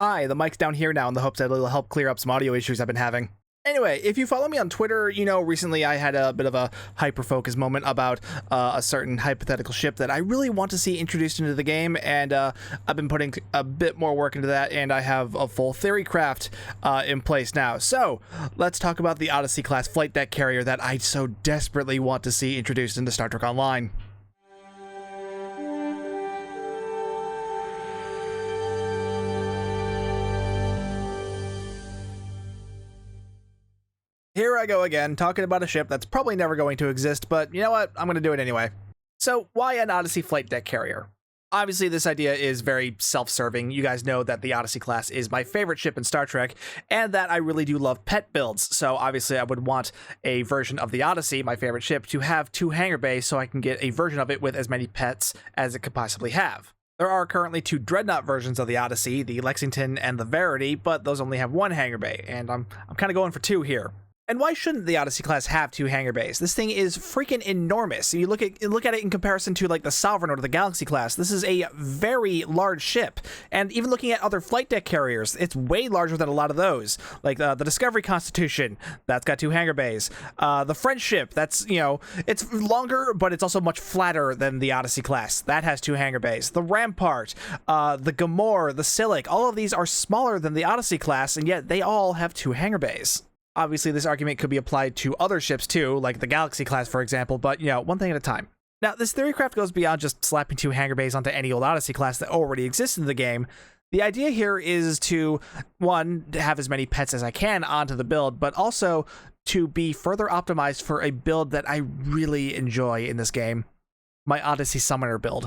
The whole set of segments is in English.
Hi, the mic's down here now in the hopes that it'll help clear up some audio issues I've been having. Anyway, if you follow me on Twitter, you know recently I had a bit of a hyper-focus moment about a certain hypothetical ship that I really want to see introduced into the game, and I've been putting a bit more work into that, and I have a full theory craft in place now. So, let's talk about the Odyssey class flight deck carrier that I so desperately want to see introduced into Star Trek Online. Here I go again, talking about a ship that's probably never going to exist, but you know what? I'm going to do it anyway. So, why an Odyssey flight deck carrier? Obviously, this idea is very self-serving. You guys know that the Odyssey class is my favorite ship in Star Trek, and that I really do love pet builds. So, obviously, I would want a version of the Odyssey, my favorite ship, to have 2 hangar bays so I can get a version of it with as many pets as it could possibly have. There are currently 2 Dreadnought versions of the Odyssey, the Lexington and the Verity, but those only have 1 hangar bay, and I'm kind of going for 2 here. And why shouldn't the Odyssey class have 2 hangar bays? This thing is freaking enormous. You look at it in comparison to like the Sovereign or the Galaxy class. This is a very large ship. And even looking at other flight deck carriers, it's way larger than a lot of those. Like the Discovery Constitution, that's got 2 hangar bays. The Friendship, that's, you know, it's longer, but it's also much flatter than the Odyssey class. That has 2 hangar bays. The Rampart, the Gamor, the Silic, all of these are smaller than the Odyssey class, and yet they all have 2 hangar bays. Obviously, this argument could be applied to other ships too, like the Galaxy class, for example, but, you know, one thing at a time. Now, this theorycraft goes beyond just slapping 2 hangar bays onto any old Odyssey class that already exists in the game. The idea here is to, one, to have as many pets as I can onto the build, but also to be further optimized for a build that I really enjoy in this game, my Odyssey Summoner build.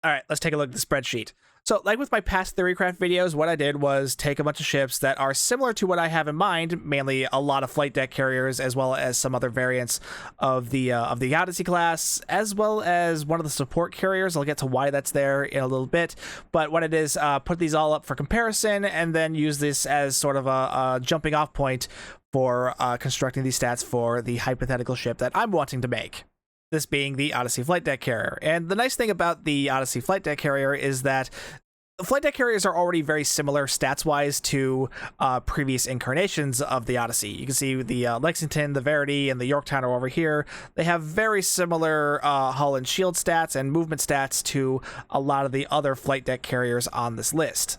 All right, let's take a look at the spreadsheet. So, like with my past theorycraft videos, what I did was take a bunch of ships that are similar to what I have in mind, mainly a lot of flight deck carriers, as well as some other variants of the Odyssey class, as well as one of the support carriers. I'll get to why that's there in a little bit. But what it is, put these all up for comparison, and then use this as sort of a jumping off point for constructing these stats for the hypothetical ship that I'm wanting to make. This being the Odyssey flight deck carrier. And the nice thing about the Odyssey flight deck carrier is that the flight deck carriers are already very similar stats-wise to previous incarnations of the Odyssey. You can see the Lexington, the Verity, and the Yorktown are over here. They have very similar hull and shield stats and movement stats to a lot of the other flight deck carriers on this list.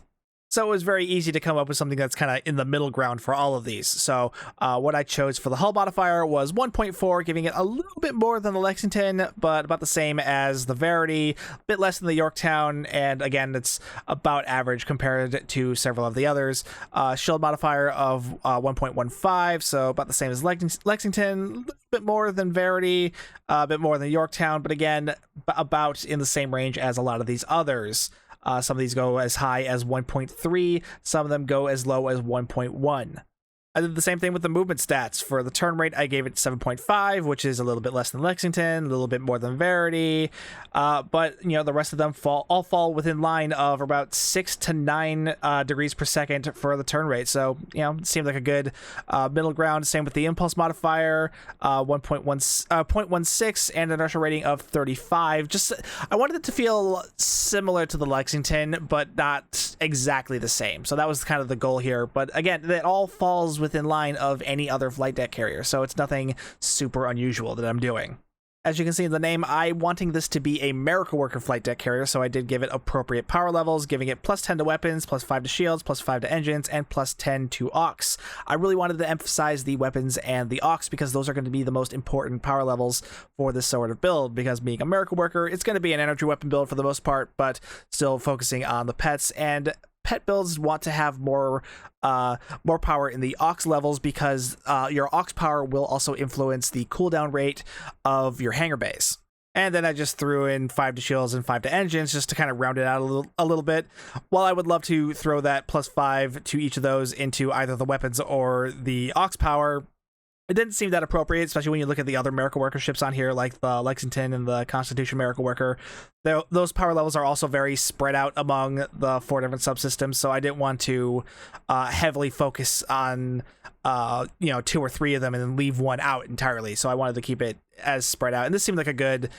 So it was very easy to come up with something that's kind of in the middle ground for all of these. So what I chose for the hull modifier was 1.4, giving it a little bit more than the Lexington, but about the same as the Verity, a bit less than the Yorktown, and again, it's about average compared to several of the others. Shield modifier of 1.15, so about the same as Lexington, a little bit more than Verity, a bit more than Yorktown, but again, about in the same range as a lot of these others. Some of these go as high as 1.3, some of them go as low as 1.1. I did the same thing with the movement stats. For the turn rate, I gave it 7.5, which is a little bit less than Lexington, a little bit more than Verity, but you know, the rest of them all fall within line of about 6 to 9 degrees per second for the turn rate. So, you know, it seemed like a good middle ground. Same with the impulse modifier, 0.16, and an inertia rating of 35. Just, I wanted it to feel similar to the Lexington, but not exactly the same. So that was kind of the goal here. But again, it all falls within line of any other flight deck carrier, so it's nothing super unusual that I'm doing. As you can see in the name, I'm wanting this to be a Miracle Worker flight deck carrier, so I did give it appropriate power levels, giving it plus 10 to weapons, plus 5 to shields, plus 5 to engines, and plus 10 to aux. I really wanted to emphasize the weapons and the aux because those are going to be the most important power levels for this sort of build, because being a Miracle Worker, it's going to be an energy weapon build for the most part, but still focusing on the pets, and pet builds want to have more power in the aux levels because your aux power will also influence the cooldown rate of your hangar bays. And then I just threw in 5 to shields and 5 to engines just to kind of round it out a little bit. While I would love to throw that plus 5 to each of those into either the weapons or the aux power, it didn't seem that appropriate, especially when you look at the other Miracle Worker ships on here, like the Lexington and the Constitution Miracle Worker. Those power levels are also very spread out among the 4 different subsystems, so I didn't want to heavily focus on 2 or 3 of them and then leave one out entirely. So I wanted to keep it as spread out, and this seemed like a good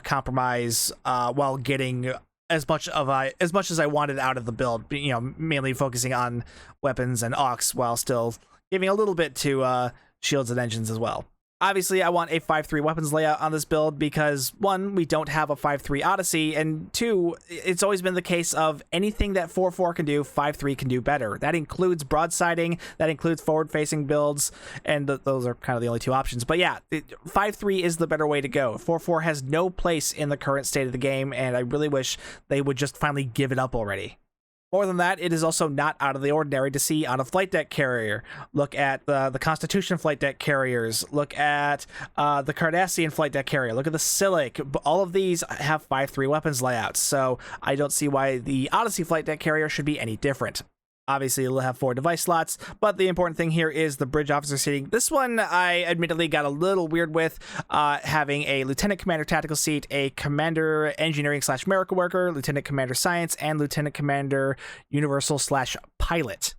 compromise while getting as much as I wanted out of the build, mainly focusing on weapons and aux while still giving a little bit to shields and engines as well. Obviously, I want a 5-3 weapons layout on this build because, one, we don't have a 5-3 Odyssey, and two, it's always been the case of anything that 4-4 can do, 5-3 can do better. That includes broadsiding, that includes forward-facing builds, and those are kind of the only two options. But yeah, 5-3 is the better way to go. 4-4 has no place in the current state of the game, and I really wish they would just finally give it up already. More than that, it is also not out of the ordinary to see on a flight deck carrier. Look at the Constitution flight deck carriers. Look at the Cardassian flight deck carrier. Look at the Silic. All of these have 5-3 weapons layouts, so I don't see why the Odyssey flight deck carrier should be any different. Obviously, it'll have 4 device slots, but the important thing here is the bridge officer seating. This one, I admittedly got a little weird with, having a Lieutenant Commander Tactical seat, a Commander Engineering / Miracle Worker, Lieutenant Commander Science, and Lieutenant Commander Universal / Pilot.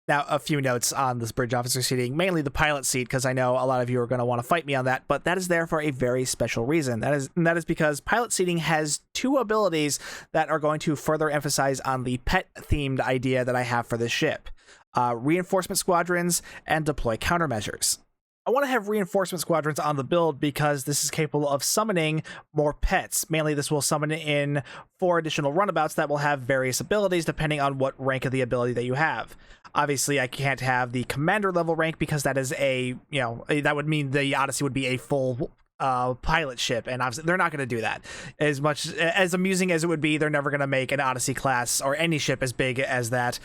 Now, a few notes on this bridge officer seating, mainly the pilot seat, because I know a lot of you are going to want to fight me on that, but that is there for a very special reason. That is because pilot seating has 2 abilities that are going to further emphasize on the pet-themed idea that I have for this ship. Reinforcement squadrons and deploy countermeasures. I want to have reinforcement squadrons on the build because this is capable of summoning more pets. Mainly, this will summon in 4 additional runabouts that will have various abilities depending on what rank of the ability that you have. Obviously, I can't have the commander level rank because that is that would mean the Odyssey would be a full pilot ship, and obviously they're not going to do that. As much as amusing as it would be, they're never going to make an Odyssey class or any ship as big as that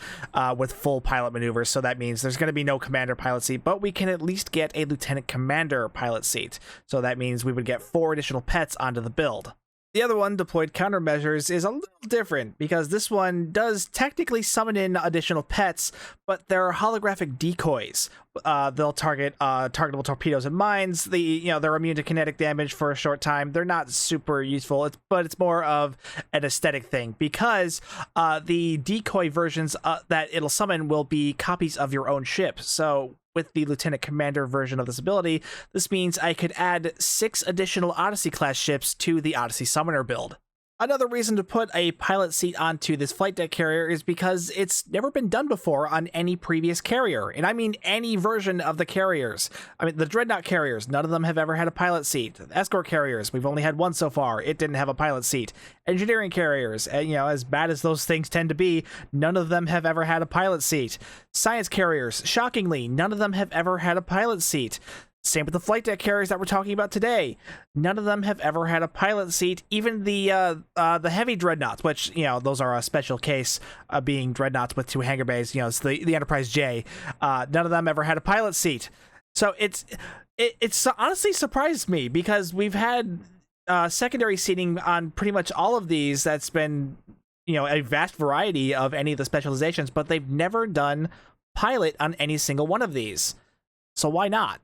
with full pilot maneuvers, so that means there's going to be no commander pilot seat, but we can at least get a lieutenant commander pilot seat, so that means we would get 4 additional pets onto the build. The other one, deployed countermeasures, is a little different because this one does technically summon in additional pets, but they're holographic decoys. They'll target targetable torpedoes and mines. They're immune to kinetic damage for a short time. They're not super useful, but it's more of an aesthetic thing because the decoy versions that it'll summon will be copies of your own ship. So with the Lieutenant Commander version of this ability, this means I could add 6 additional Odyssey class ships to the Odyssey Summoner build. Another reason to put a pilot seat onto this flight deck carrier is because it's never been done before on any previous carrier, and I mean any version of the carriers. I mean, the Dreadnought carriers, none of them have ever had a pilot seat. The escort carriers, we've only had one so far. It didn't have a pilot seat. Engineering carriers, as bad as those things tend to be, none of them have ever had a pilot seat. Science carriers, shockingly, none of them have ever had a pilot seat. Same with the flight deck carriers that we're talking about today. None of them have ever had a pilot seat. Even the heavy dreadnoughts, which those are a special case, being dreadnoughts with 2 hangar bays. It's the Enterprise J. None of them ever had a pilot seat. So it's honestly surprised me because we've had secondary seating on pretty much all of these. That's been a vast variety of any of the specializations, but they've never done pilot on any single one of these. So why not?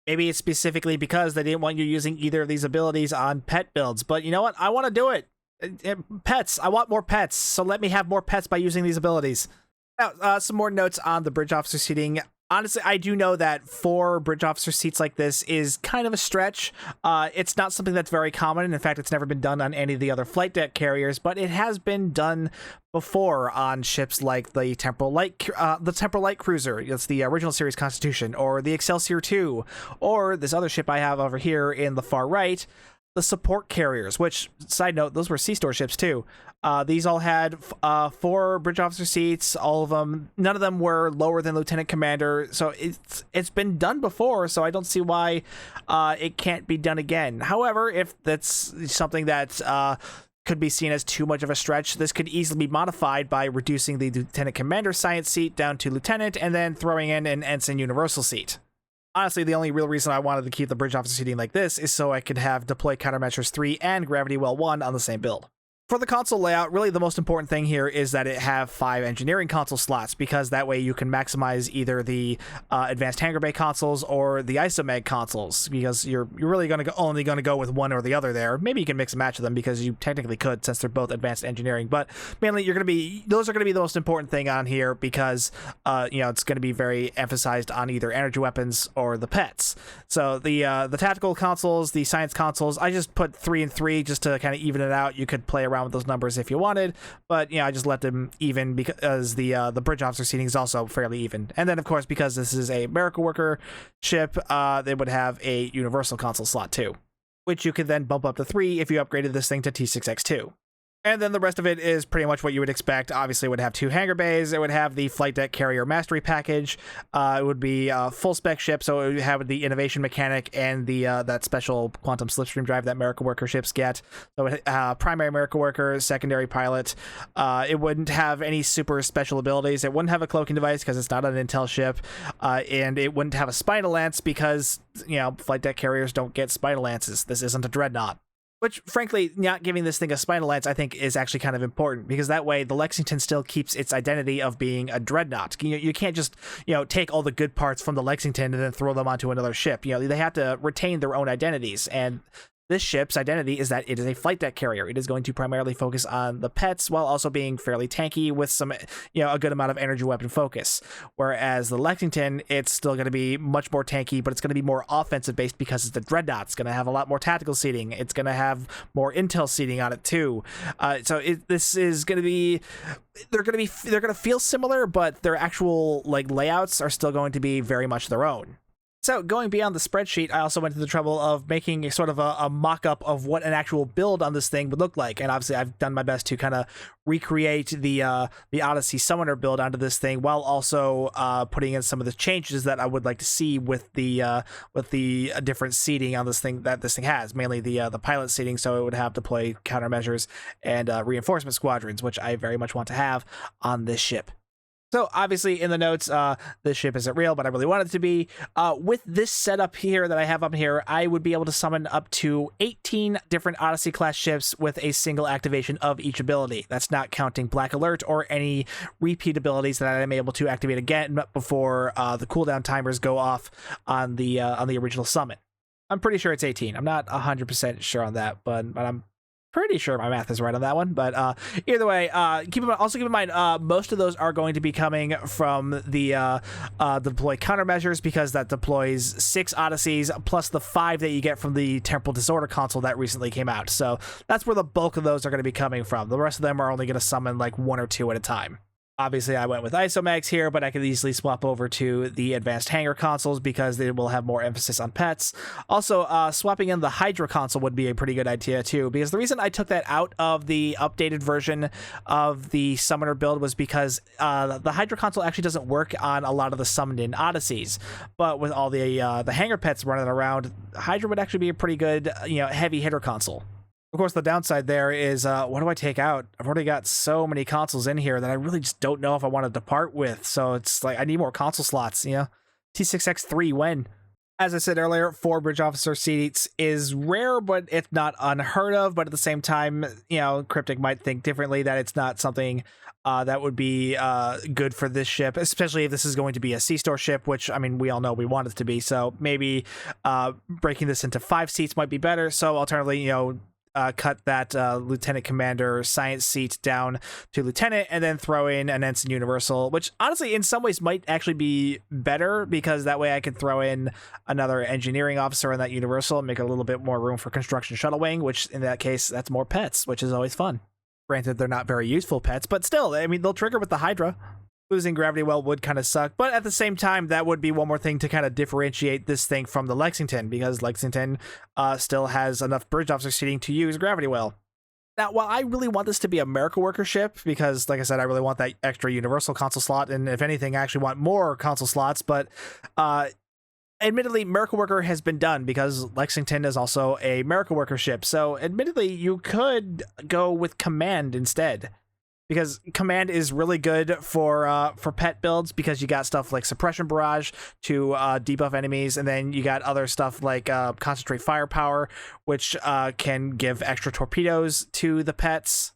Maybe it's specifically because they didn't want you using either of these abilities on pet builds, but you know what? I want to do it. Pets. I want more pets, so let me have more pets by using these abilities. Now, some more notes on the bridge officer seating. Honestly, I do know that 4 bridge officer seats like this is kind of a stretch. It's not something that's very common. In fact, it's never been done on any of the other flight deck carriers, but it has been done before on ships like the Temporal Light Cruiser. It's the original series Constitution, or the Excelsior II, or this other ship I have over here in the far right, the support carriers, which, side note, those were C-Store ships too. These all had 4 bridge officer seats, all of them. None of them were lower than Lieutenant Commander, so it's been done before, so I don't see why it can't be done again. However, if that's something that could be seen as too much of a stretch, this could easily be modified by reducing the Lieutenant Commander Science seat down to Lieutenant and then throwing in an Ensign Universal seat. Honestly, the only real reason I wanted to keep the bridge officer seating like this is so I could have Deploy Countermeasures 3 and Gravity Well 1 on the same build. For the console layout, really the most important thing here is that it have 5 engineering console slots, because that way you can maximize either the advanced hangar bay consoles or the isomag consoles, because you're really only going to go with one or the other there. Maybe you can mix and match them because you technically could, since they're both advanced engineering, but mainly those are going to be the most important thing on here, because it's going to be very emphasized on either energy weapons or the pets. So the tactical consoles, the science consoles, I just put 3 and 3 just to kind of even it out. You could play around around with those numbers if you wanted, but I just let them even because the bridge officer seating is also fairly even. And then of course, because this is a miracle worker ship, they would have a universal console slot too, which you could then bump up to 3 if you upgraded this thing to T6X2. And then the rest of it is pretty much what you would expect. Obviously, it would have 2 hangar bays. It would have the flight deck carrier mastery package. It would be a full spec ship, so it would have the innovation mechanic and the that special quantum slipstream drive that miracle worker ships get. So primary miracle worker, secondary pilot. It wouldn't have any super special abilities. It wouldn't have a cloaking device because it's not an Intel ship, and it wouldn't have a spinal lance because flight deck carriers don't get spinal lances. This isn't a dreadnought. Which, frankly, not giving this thing a spinal lance, I think, is actually kind of important, because that way the Lexington still keeps its identity of being a dreadnought. You can't just, take all the good parts from the Lexington and then throw them onto another ship. They have to retain their own identities, and this ship's identity is that it is a flight deck carrier. It is going to primarily focus on the pets while also being fairly tanky with some, a good amount of energy weapon focus. Whereas the Lexington, it's still going to be much more tanky, but it's going to be more offensive based because it's the dreadnought. It's going to have a lot more tactical seating. It's going to have more intel seating on it too. This is going to be, they're going to feel similar, but their actual layouts are still going to be very much their own. So going beyond the spreadsheet, I also went to the trouble of making a sort of a mock-up of what an actual build on this thing would look like. And obviously I've done my best to kind of recreate the Odyssey Summoner build onto this thing, while also putting in some of the changes that I would like to see with the different seating on this thing that this thing has, mainly the pilot seating, so it would have deploy countermeasures and reinforcement squadrons, which I very much want to have on this ship. So obviously in the notes, this ship isn't real, but I really want it to be. With this setup here that I have up here, I would be able to summon up to 18 different Odyssey class ships with a single activation of each ability. That's not counting Black Alert or any repeat abilities that I'm able to activate again before the cooldown timers go off on the original summon. I'm pretty sure it's 18. I'm not 100% sure on that, but I'm pretty sure my math is right on that one. But either way, keep in mind most of those are going to be coming from the deploy countermeasures, because that deploys 6 Odysseys plus the 5 that you get from the Temporal Disorder console that recently came out. So that's where the bulk of those are going to be coming from. The rest of them are only going to summon 1 or 2 at a time. Obviously, I went with Isomags here, but I could easily swap over to the advanced hangar consoles because they will have more emphasis on pets. Also, swapping in the Hydra console would be a pretty good idea too, because the reason I took that out of the updated version of the Summoner build was because the Hydra console actually doesn't work on a lot of the summoned in Odysseys, but with all the hangar pets running around, Hydra would actually be a pretty good heavy hitter console. Of course, the downside there is, what do I take out? I've already got so many consoles in here that I really just don't know if I want to depart with. So it's I need more console slots, T6X3, when? As I said earlier, 4 bridge officer seats is rare, but it's not unheard of. But at the same time, Cryptic might think differently, that it's not something that would be good for this ship, especially if this is going to be a C-Store ship, which, I mean, we all know we want it to be. So maybe breaking this into 5 seats might be better. So alternatively, cut that lieutenant commander science seat down to lieutenant, and then throw in an ensign universal, which honestly in some ways might actually be better, because that way I could throw in another engineering officer in that universal and make a little bit more room for construction shuttle wing, which in that case that's more pets, which is always fun. Granted, they're not very useful pets, but still, I mean, they'll trigger with the Hydra. Losing Gravity Well would kind of suck, but at the same time, that would be one more thing to kind of differentiate this thing from the Lexington, because Lexington still has enough bridge officer seating to use Gravity Well. Now, while I really want this to be a Miracle Worker ship, because, like I said, I really want that extra Universal console slot, and if anything, I actually want more console slots, but admittedly, Miracle Worker has been done because Lexington is also a Miracle Worker ship, so admittedly, you could go with Command instead. Because Command is really good for pet builds, because you got stuff like Suppression Barrage to debuff enemies, and then you got other stuff like Concentrate Firepower, which can give extra torpedoes to the pets.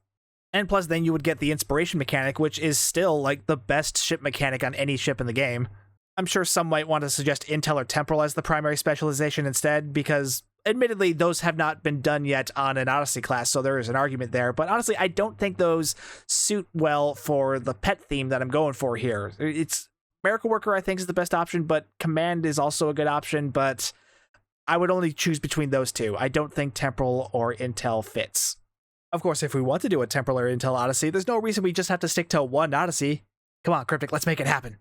And plus, then you would get the Inspiration mechanic, which is still the best ship mechanic on any ship in the game. I'm sure some might want to suggest Intel or Temporal as the primary specialization instead, because admittedly, those have not been done yet on an Odyssey class, so there is an argument there. But honestly, I don't think those suit well for the pet theme that I'm going for here. It's Miracle Worker, I think, is the best option, but Command is also a good option, but I would only choose between those two. I don't think Temporal or Intel fits. Of course, if we want to do a temporary Intel Odyssey, there's no reason we just have to stick to one Odyssey. Come on, Cryptic, let's make it happen.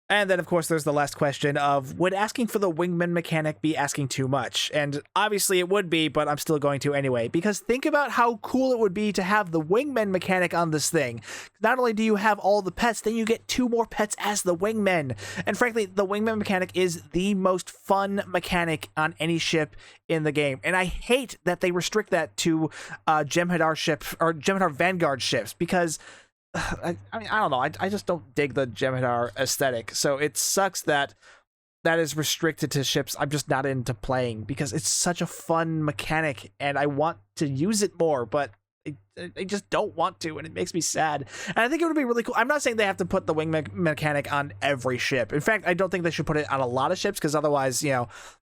And then, of course, there's the last question of, would asking for the wingman mechanic be asking too much? And obviously it would be, but I'm still going to anyway, because think about how cool it would be to have the wingman mechanic on this thing. Not only do you have all the pets, then you get 2 more pets as the wingmen. And frankly, the wingman mechanic is the most fun mechanic on any ship in the game. And I hate that they restrict that to Jem'Hadar ships, or Jem'Hadar Vanguard ships, because I mean, I don't know. I just don't dig the Jem'Hadar aesthetic. So it sucks that that is restricted to ships I'm just not into playing, because it's such a fun mechanic and I want to use it more, but I just don't want to, and it makes me sad. And I think it would be really cool. I'm not saying they have to put the wing mechanic on every ship. In fact, I don't think they should put it on a lot of ships, because otherwise,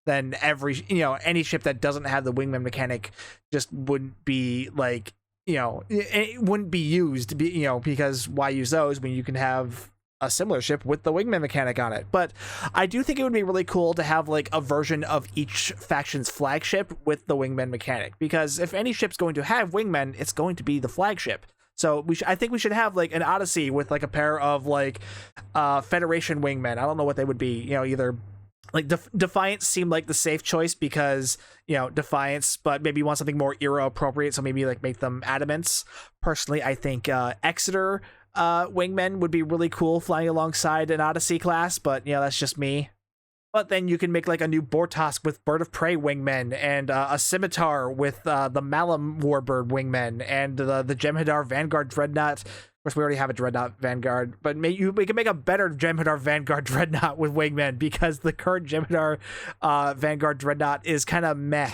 then any ship that doesn't have the wingman mechanic just wouldn't be like, it wouldn't be used, because why use those when you can have a similar ship with the wingman mechanic on it? But I do think it would be really cool to have like a version of each faction's flagship with the wingman mechanic, because if any ship's going to have wingmen, it's going to be the flagship. So I think we should have like an Odyssey with like a pair of like Federation wingmen. I don't know what they would be, either like Defiance seemed like the safe choice, because Defiance, but maybe you want something more era appropriate, so maybe like make them Adamants. Personally, I think Exeter wingmen would be really cool flying alongside an Odyssey class, but that's just me. But then you can make like a new Bortosk with Bird of Prey wingmen, and a Scimitar with the Malum Warbird wingmen, and the Jem'Hadar Vanguard Dreadnought. Of course, we already have a Dreadnought Vanguard, but we can make a better Jem'Hadar Vanguard Dreadnought with wingmen, because the current Jem'Hadar Vanguard Dreadnought is kind of meh.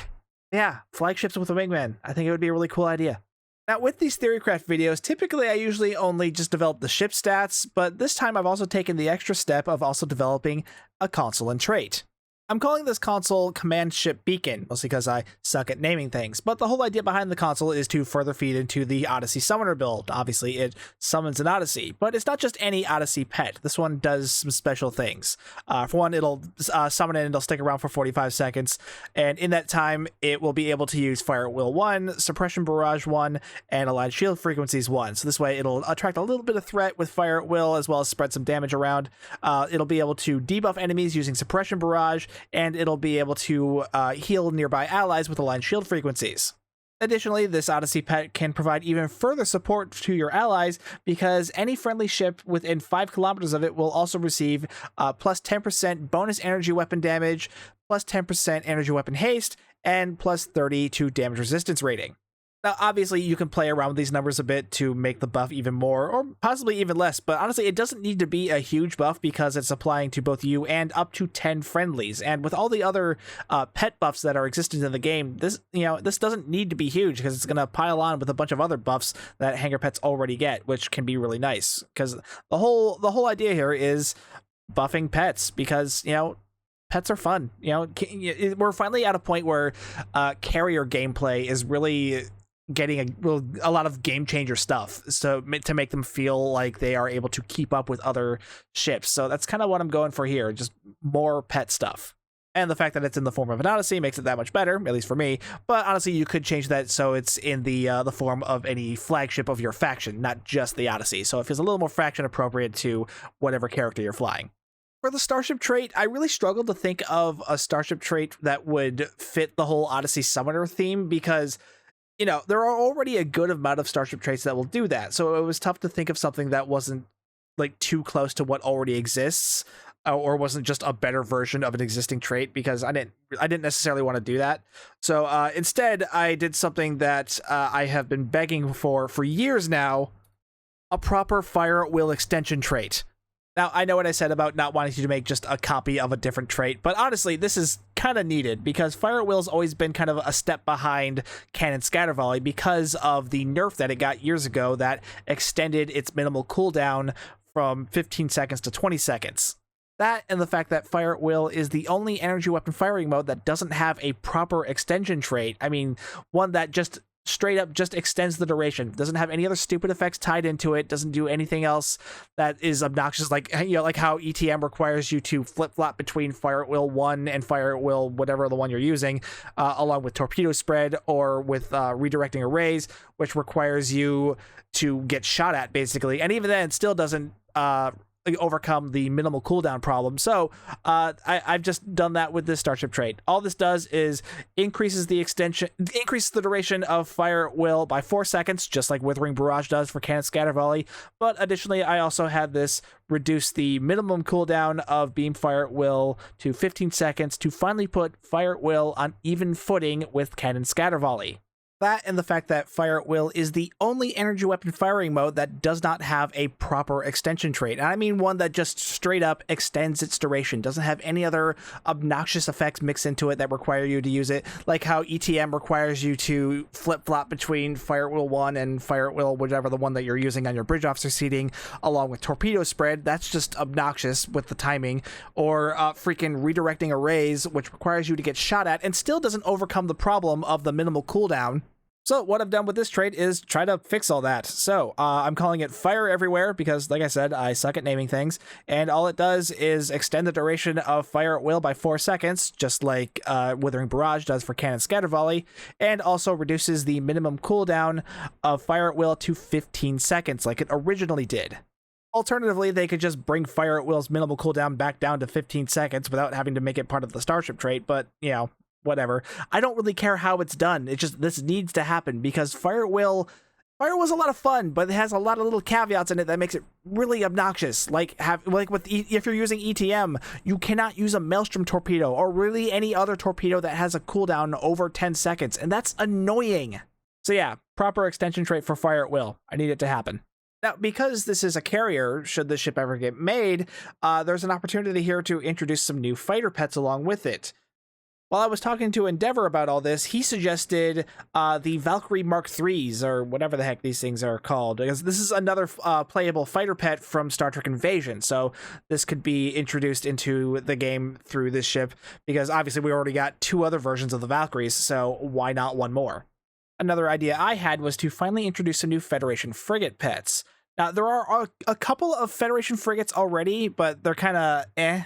Yeah, flagships with a wingman. I think it would be a really cool idea. Now, with these Theorycraft videos, typically I usually only just develop the ship stats, but this time I've also taken the extra step of also developing a console and trait. I'm calling this console Command Ship Beacon, mostly because I suck at naming things, but the whole idea behind the console is to further feed into the Odyssey Summoner build. Obviously, it summons an Odyssey, but it's not just any Odyssey pet. This one does some special things. For one, it'll summon it and it'll stick around for 45 seconds, and in that time, it will be able to use Fire at Will 1, Suppression Barrage 1, and Aligned Shield Frequencies 1. So this way, it'll attract a little bit of threat with Fire at Will, as well as spread some damage around. It'll be able to debuff enemies using Suppression Barrage, and it'll be able to heal nearby allies with Aligned Shield Frequencies. Additionally, this Odyssey pet can provide even further support to your allies, because any friendly ship within 5 kilometers of it will also receive plus 10% bonus energy weapon damage, plus 10% energy weapon haste, and plus 30 to damage resistance rating. Now, obviously, you can play around with these numbers a bit to make the buff even more, or possibly even less, but honestly, it doesn't need to be a huge buff, because it's applying to both you and up to 10 friendlies. And with all the other pet buffs that are existent in the game, this doesn't need to be huge, because it's going to pile on with a bunch of other buffs that hangar pets already get, which can be really nice. Because the whole idea here is buffing pets, because pets are fun. We're finally at a point where carrier gameplay is really getting a lot of game changer stuff, so to make them feel like they are able to keep up with other ships. So that's kind of what I'm going for here, just more pet stuff. And the fact that it's in the form of an Odyssey makes it that much better, at least for me. But honestly, you could change that so it's in the form of any flagship of your faction, not just the Odyssey. So it feels a little more faction appropriate to whatever character you're flying. For the Starship trait, I really struggled to think of a Starship trait that would fit the whole Odyssey Summoner theme, because there are already a good amount of Starship traits that will do that. So it was tough to think of something that wasn't like too close to what already exists, or wasn't just a better version of an existing trait, because I didn't necessarily want to do that. So instead, I did something that I have been begging for years now: a proper Fire at Will extension trait. Now, I know what I said about not wanting to make just a copy of a different trait, but honestly, this is kind of needed, because Fire at Will's always been kind of a step behind Cannon Scatter Volley because of the nerf that it got years ago that extended its minimal cooldown from 15 seconds to 20 seconds. That, and the fact that Fire at Will is the only energy weapon firing mode that doesn't have a proper extension trait. I mean, one that just straight up just extends the duration. Doesn't have any other stupid effects tied into it. Doesn't do anything else that is obnoxious, like, you know, like how ETM requires you to flip-flop between Fire at Will 1 and Fire at Will whatever the one you're using, along with Torpedo Spread, or with redirecting arrays, which requires you to get shot at, basically. And even then, it still doesn't overcome the minimal cooldown problem. So I've just done that with this Starship trait. All this does is increases the duration of Fire at Will by 4 seconds, just like Withering Barrage does for Cannon Scatter Volley. But additionally, I also had this reduce the minimum cooldown of Beam Fire at Will to 15 seconds to finally put Fire at Will on even footing with Cannon Scatter Volley. That and the fact that Fire at Will is the only energy weapon firing mode that does not have a proper extension trait. And I mean one that just straight up extends its duration, doesn't have any other obnoxious effects mixed into it that require you to use it, like how ETM requires you to flip-flop between Fire at Will 1 and Fire at Will, whatever the one that you're using on your Bridge Officer seating, along with Torpedo Spread. That's just obnoxious with the timing. Or freaking redirecting arrays, which requires you to get shot at and still doesn't overcome the problem of the minimal cooldown. So what I've done with this trait is try to fix all that. So I'm calling it Fire Everywhere because, like I said, I suck at naming things. And all it does is extend the duration of Fire at Will by 4 seconds, just like Withering Barrage does for Cannon Scatter Volley, and also reduces the minimum cooldown of Fire at Will to 15 seconds, like it originally did. Alternatively, they could just bring Fire at Will's minimal cooldown back down to 15 seconds without having to make it part of the Starship trait, but, you know, whatever. I don't really care how it's done. It's just, this needs to happen because Fire at Will was a lot of fun, but it has a lot of little caveats in it that makes it really obnoxious. Like if you're using ETM, you cannot use a Maelstrom torpedo or really any other torpedo that has a cooldown over 10 seconds, and that's annoying. So yeah, proper extension trait for Fire at Will. I need it to happen. Now, because this is a carrier, should the ship ever get made, there's an opportunity here to introduce some new fighter pets along with it. While I was talking to Endeavor about all this, he suggested the Valkyrie Mark IIIs, or whatever the heck these things are called, because this is another playable fighter pet from Star Trek Invasion, so this could be introduced into the game through this ship, because obviously we already got 2 other versions of the Valkyries, so why not one more? Another idea I had was to finally introduce some new Federation frigate pets. Now, there are a couple of Federation frigates already, but they're kind of eh.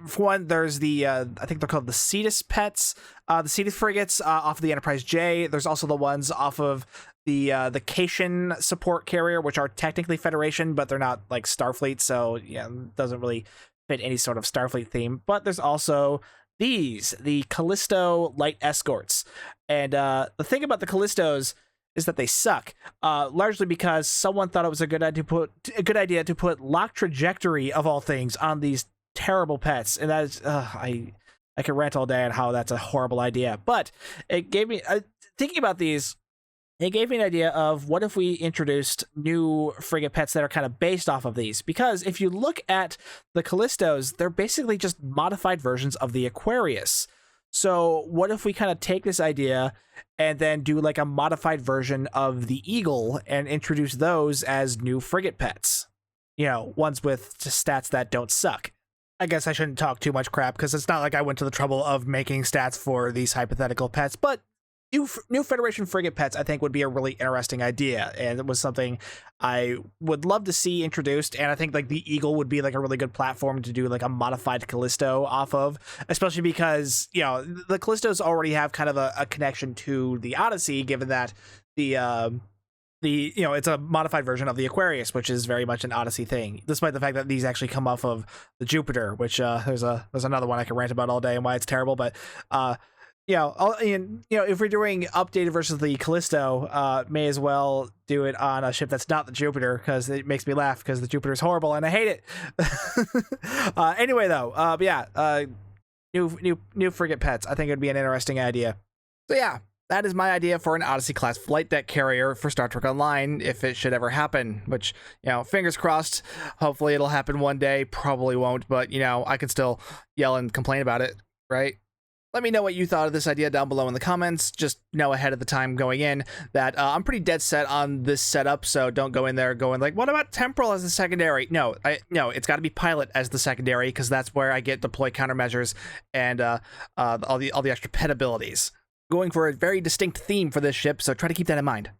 For one, there's the, I think they're called the Cetus pets, the Cetus frigates off of the Enterprise J. There's also the ones off of the Cation support carrier, which are technically Federation, but they're not like Starfleet, so yeah, it doesn't really fit any sort of Starfleet theme. But there's also the Callisto light escorts. And the thing about the Callistos is that they suck, largely because someone thought it was a good idea to put lock trajectory of all things on these terrible pets, and that is I could rant all day on how that's a horrible idea. But it gave me thinking about these. It gave me an idea of what if we introduced new frigate pets that are kind of based off of these, because if you look at the Callistos, they're basically just modified versions of the Aquarius. So what if we kind of take this idea and then do like a modified version of the Eagle and introduce those as new frigate pets? You know, ones with stats that don't suck. I guess I shouldn't talk too much crap because it's not like I went to the trouble of making stats for these hypothetical pets, but new Federation frigate pets I think would be a really interesting idea, and it was something I would love to see introduced. And I think like the Eagle would be like a really good platform to do like a modified Callisto off of, especially because, you know, the Callistos already have kind of a connection to the Odyssey, given that the you know, it's a modified version of the Aquarius, which is very much an Odyssey thing, despite the fact that these actually come off of the Jupiter, which there's another one I can rant about all day and why it's terrible. But if we're doing updated versions of the Callisto, may as well do it on a ship that's not the Jupiter, because it makes me laugh because the Jupiter is horrible and I hate it. Anyway, though, but yeah, new frigate pets, I think it would be an interesting idea. So yeah, that is my idea for an Odyssey class flight deck carrier for Star Trek Online, if it should ever happen, which, you know, fingers crossed. Hopefully it'll happen one day. Probably won't, but, you know, I can still yell and complain about it, right? Let me know what you thought of this idea down below in the comments. Just know ahead of the time going in that I'm pretty dead set on this setup, so don't go in there going like, what about temporal as the secondary? No, it's got to be pilot as the secondary, because that's where I get deploy countermeasures and all the extra pet abilities. going for a very distinct theme for this ship, so try to keep that in mind.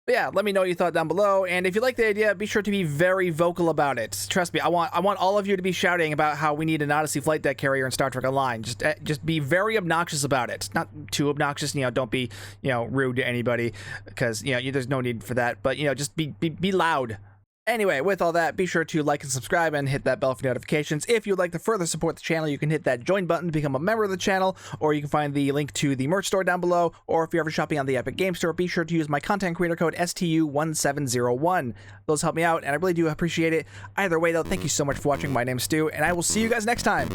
But yeah, let me know what you thought down below, and if you like the idea, be sure to be very vocal about it. Trust me, I want all of you to be shouting about how we need an Odyssey flight deck carrier in Star Trek Online. Just be very obnoxious about it. Not too obnoxious, don't be, rude to anybody, because, there's no need for that, but, just be loud. Anyway, with all that, be sure to like and subscribe and hit that bell for notifications. If you'd like to further support the channel, you can hit that join button to become a member of the channel, or you can find the link to the merch store down below, or if you're ever shopping on the Epic Game Store, be sure to use my content creator code STU1701. Those help me out, and I really do appreciate it. Either way, though, thank you so much for watching. My name's Stu, and I will see you guys next time.